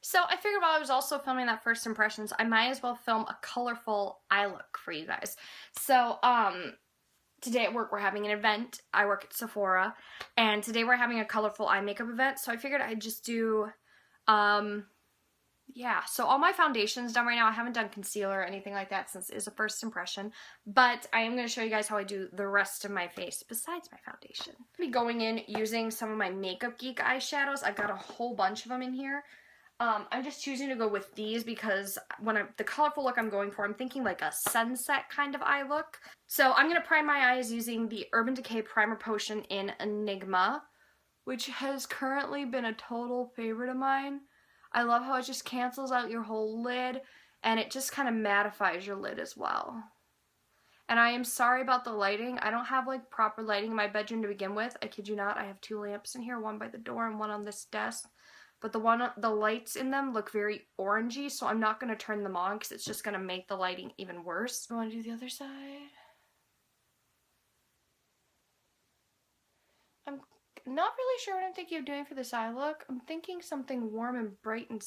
So I figured while I was also filming that first impressions, I might as well film a colorful eye look for you guys. So, today at work we're having an event. I work at Sephora, and today we're having a colorful eye makeup event, so I figured I'd just do, yeah, so all my foundation's done right now. I haven't done concealer or anything like that since it is a first impression, but I am going to show you guys how I do the rest of my face besides my foundation. I'm going to be going in using some of my Makeup Geek eyeshadows. I've got a whole bunch of them in here. I'm just choosing to go with these because the colorful look I'm going for, I'm thinking like a sunset kind of eye look. So I'm going to prime my eyes using the Urban Decay Primer Potion in Enigma, which has currently been a total favorite of mine. I love how it just cancels out your whole lid, and it just kind of mattifies your lid as well. And I am sorry about the lighting. I don't have like proper lighting in my bedroom to begin with. I kid you not. I have 2 lamps in here, one by the door and one on this desk. But the lights in them look very orangey, so I'm not going to turn them on because it's just going to make the lighting even worse. I want to do the other side. I'm not really sure what I'm thinking of doing for this eye look. I'm thinking something warm and bright and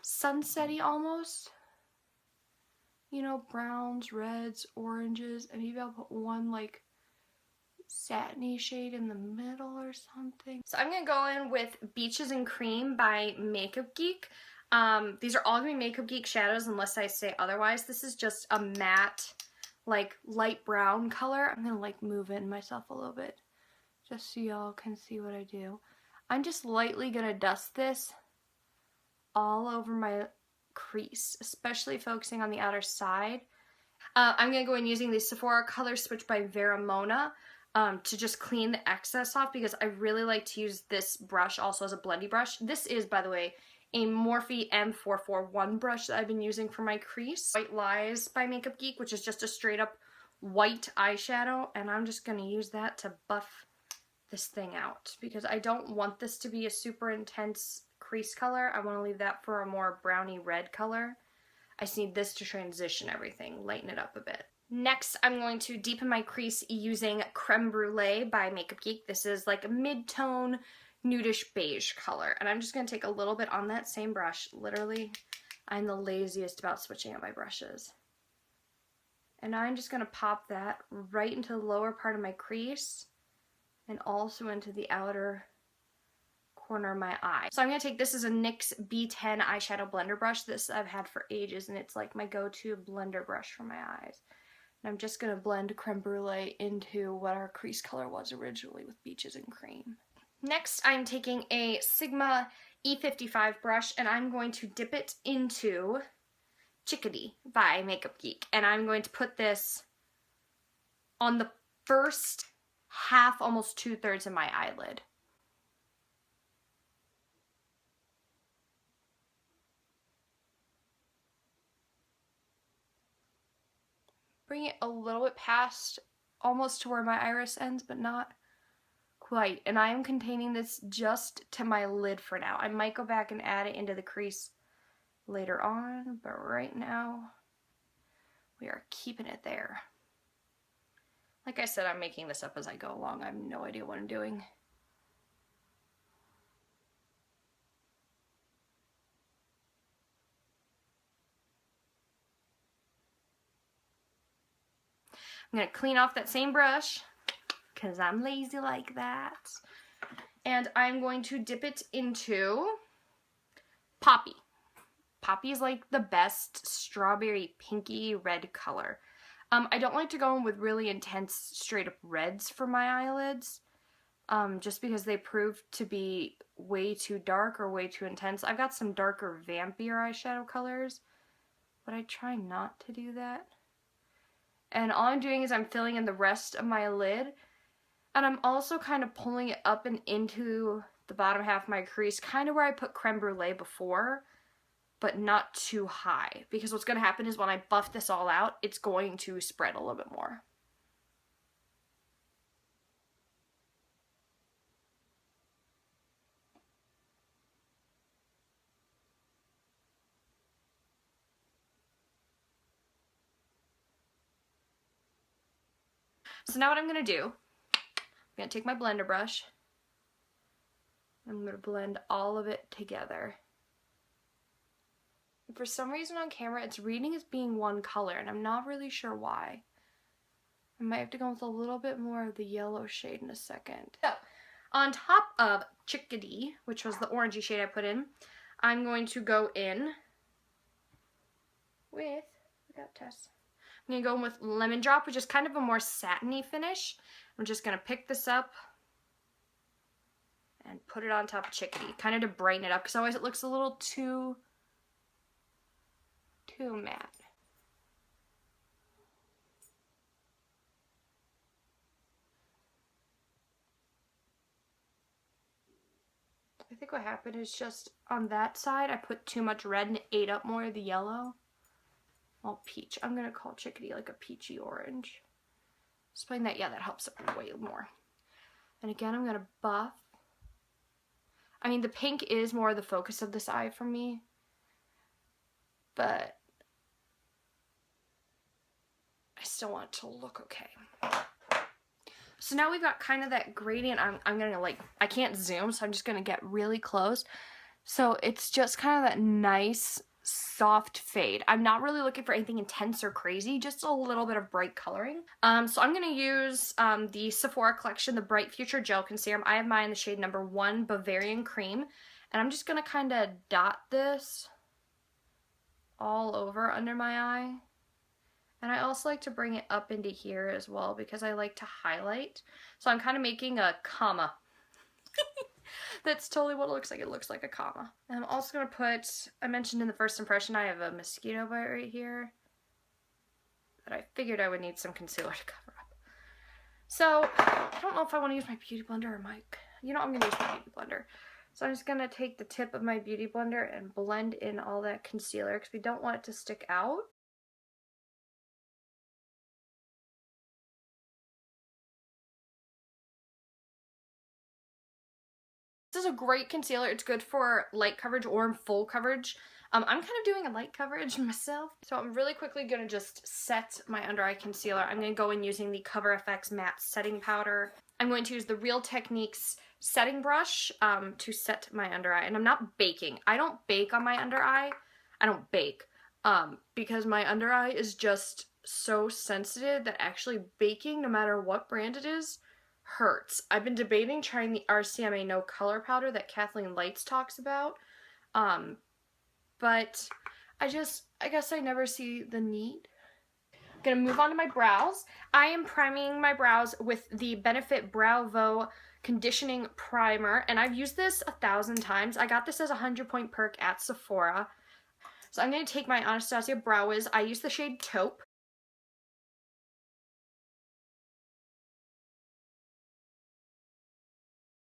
sunsetty almost. You know, browns, reds, oranges, and maybe I'll put one like satiny shade in the middle or something. So I'm gonna go in with Beaches and Cream by Makeup Geek. These are all gonna be Makeup Geek shadows unless I say otherwise. This is just a matte, like light brown color. I'm gonna like move in myself a little bit just so y'all can see what I do. I'm just lightly gonna dust this all over my crease, especially focusing on the outer side. I'm gonna go in using the Sephora Color Switch by Veramona. To just clean the excess off because I really like to use this brush also as a blendy brush. This is, by the way, a Morphe M441 brush that I've been using for my crease. White Lies by Makeup Geek, which is just a straight up white eyeshadow, and I'm just going to use that to buff this thing out because I don't want this to be a super intense crease color. I want to leave that for a more browny red color. I just need this to transition everything, lighten it up a bit. Next, I'm going to deepen my crease using Crème Brulee by Makeup Geek. This is like a mid-tone, nudish beige color. And I'm just going to take a little bit on that same brush. Literally, I'm the laziest about switching up my brushes. And I'm just going to pop that right into the lower part of my crease and also into the outer corner of my eye. So I'm going to take this as a NYX B10 eyeshadow blender brush. This I've had for ages and it's like my go-to blender brush for my eyes. I'm just going to blend Crème Brulee into what our crease color was originally with Beaches and Cream. Next, I'm taking a Sigma E55 brush and I'm going to dip it into Chickadee by Makeup Geek. And I'm going to put this on the first half, almost 2/3 of my eyelid. Bring it a little bit past, almost to where my iris ends, but not quite. And I am containing this just to my lid for now. I might go back and add it into the crease later on, but right now, we are keeping it there. Like I said, I'm making this up as I go along. I have no idea what I'm doing. I'm going to clean off that same brush because I'm lazy like that. And I'm going to dip it into Poppy. Poppy is like the best strawberry pinky red color. I don't like to go in with really intense straight up reds for my eyelids. Just because they prove to be way too dark or way too intense. I've got some darker, vampier eyeshadow colors, but I try not to do that. And all I'm doing is I'm filling in the rest of my lid. And I'm also kind of pulling it up and into the bottom half of my crease, kind of where I put Crème Brulee before, but not too high. Because what's going to happen is when I buff this all out, it's going to spread a little bit more. So now what I'm going to do, I'm going to take my blender brush, I'm going to blend all of it together. For some reason on camera, it's reading as being one color, and I'm not really sure why. I might have to go with a little bit more of the yellow shade in a second. So, on top of Chickadee, which was the orangey shade I put in, I'm going to go in with, look out Tess. I'm going to go in with Lemon Drop, which is kind of a more satiny finish. I'm just going to pick this up and put it on top of Chickadee, kind of to brighten it up, because otherwise it looks a little too matte. I think what happened is just on that side I put too much red and it ate up more of the yellow. All peach. I'm going to call Chickadee like a peachy orange. Explain that. Yeah, that helps it way more. And again, I'm going to buff. I mean, the pink is more the focus of this eye for me. But I still want it to look okay. So now we've got kind of that gradient. I'm going to like, I can't zoom, so I'm just going to get really close. So it's just kind of that nice, soft fade. I'm not really looking for anything intense or crazy, just a little bit of bright coloring. So I'm going to use the Sephora collection, the Bright Future Gel Concealer. I have mine in the shade number 1, Bavarian Cream. And I'm just going to kind of dot this all over under my eye. And I also like to bring it up into here as well because I like to highlight. So I'm kind of making a comma. That's totally what it looks like. It looks like a comma. And I'm also going to put, I mentioned in the first impression, I have a mosquito bite right here that I figured I would need some concealer to cover up. So I don't know if I want to use my beauty blender or my, you know, I'm going to use my beauty blender. So I'm just going to take the tip of my beauty blender and blend in all that concealer because we don't want it to stick out. This is a great concealer. It's good for light coverage or full coverage. I'm kind of doing a light coverage myself. So I'm really quickly going to just set my under eye concealer. I'm going to go in using the CoverFX Matte Setting Powder. I'm going to use the Real Techniques setting brush to set my under eye. And I'm not baking. I don't bake on my under eye. I don't bake because my under eye is just so sensitive that actually baking, no matter what brand it is, hurts. I've been debating trying the RCMA No Color Powder that Kathleen Lights talks about, but I guess I never see the need. I'm gonna move on to my brows. I am priming my brows with the Benefit Browvo Conditioning Primer, and I've used this 1,000 times. I got this as a 100-point perk at Sephora. So I'm gonna take my Anastasia Brow Wiz. I use the shade Taupe.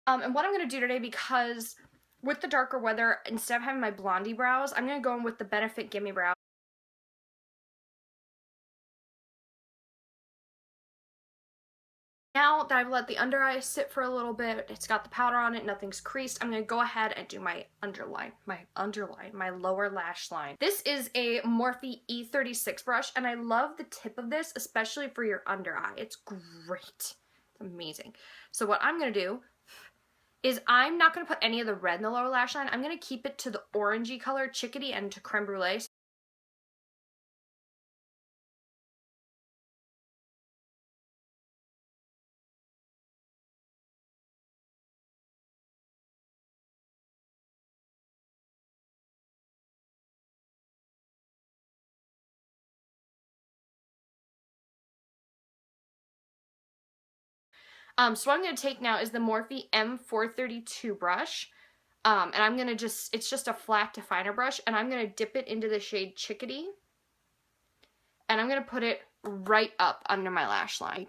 And what I'm going to do today, because with the darker weather, instead of having my blondie brows, I'm going to go in with the Benefit Gimme Brow. Now that I've let the under eye sit for a little bit, it's got the powder on it, nothing's creased, I'm going to go ahead and do my my lower lash line. This is a Morphe E36 brush, and I love the tip of this, especially for your under eye. It's great. It's amazing. So what I'm going to do is I'm not going to put any of the red in the lower lash line. I'm going to keep it to the orangey color, Chickadee, and to Crème Brulee. So what I'm going to take now is the Morphe M432 brush. And I'm going to it's just a flat definer brush, and I'm going to dip it into the shade Chickadee. And I'm going to put it right up under my lash line.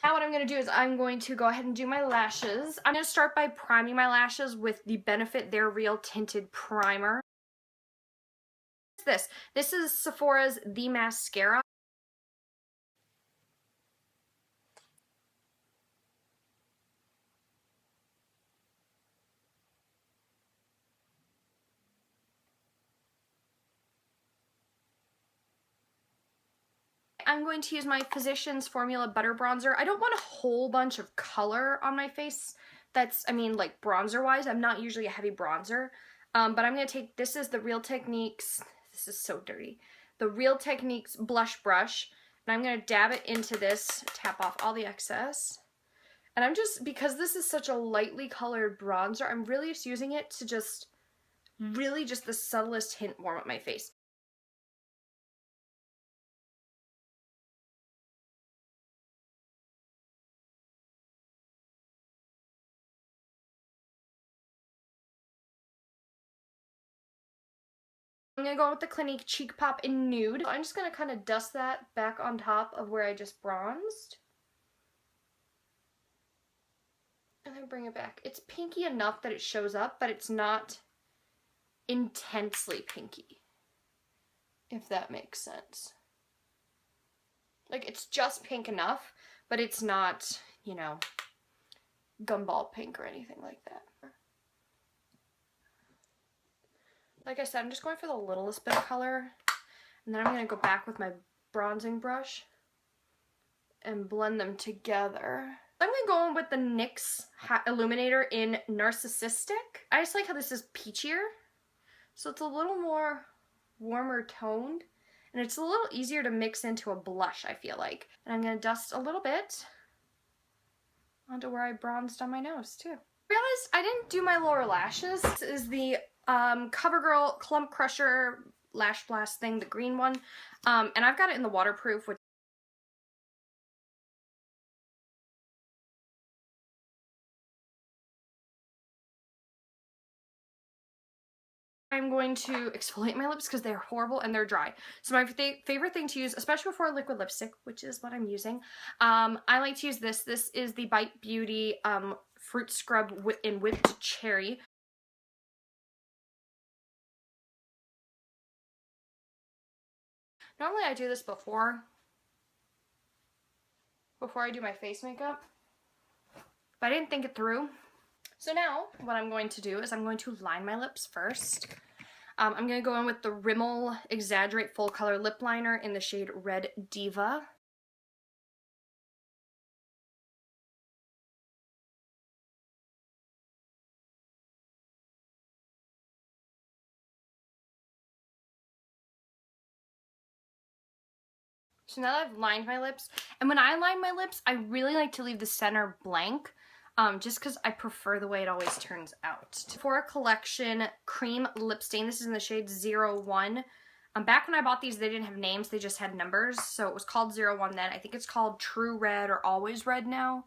Now what I'm going to do is I'm going to go ahead and do my lashes. I'm going to start by priming my lashes with the Benefit They're Real Tinted Primer. This is Sephora's The Mascara. I'm going to use my Physicians Formula Butter Bronzer. I don't want a whole bunch of color on my face. That's, I mean, like bronzer-wise, I'm not usually a heavy bronzer. But I'm going to take, this is the Real Techniques, this is so dirty, the Real Techniques blush brush. And I'm going to dab it into this, tap off all the excess. And I'm just, because this is such a lightly colored bronzer, I'm really just using it to just, really just the subtlest hint warm up my face. I'm going to go with the Clinique Cheek Pop in Nude. I'm just going to kind of dust that back on top of where I just bronzed. And then bring it back. It's pinky enough that it shows up, but it's not intensely pinky, if that makes sense. Like, it's just pink enough, but it's not, you know, gumball pink or anything like that. Like I said, I'm just going for the littlest bit of color, and then I'm going to go back with my bronzing brush and blend them together. I'm going to go in with the NYX Illuminator in Narcissistic. I just like how this is peachier, so it's a little more warmer toned, and it's a little easier to mix into a blush, I feel like. And I'm going to dust a little bit onto where I bronzed on my nose, too. I realized I didn't do my lower lashes. This is the CoverGirl Clump Crusher Lash Blast thing, the green one. And I've got it in the waterproof, which I'm going to exfoliate my lips because they're horrible and they're dry. So my favorite thing to use, especially before liquid lipstick, which is what I'm using, I like to use this. This is the Bite Beauty Fruit Scrub in Whipped Cherry. Normally I do this before I do my face makeup, but I didn't think it through. So now what I'm going to do is I'm going to line my lips first. I'm going to go in with the Rimmel Exaggerate Full Color Lip Liner in the shade Red Diva. So now that I've lined my lips, and when I line my lips, I really like to leave the center blank, just because I prefer the way it always turns out. Sephora Collection Cream Lip Stain, this is in the shade 01. Back when I bought these, they didn't have names, they just had numbers, so it was called 01 then. I think it's called True Red or Always Red now.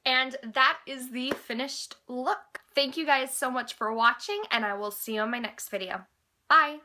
And that is the finished look. Thank you guys so much for watching, and I will see you on my next video. Bye!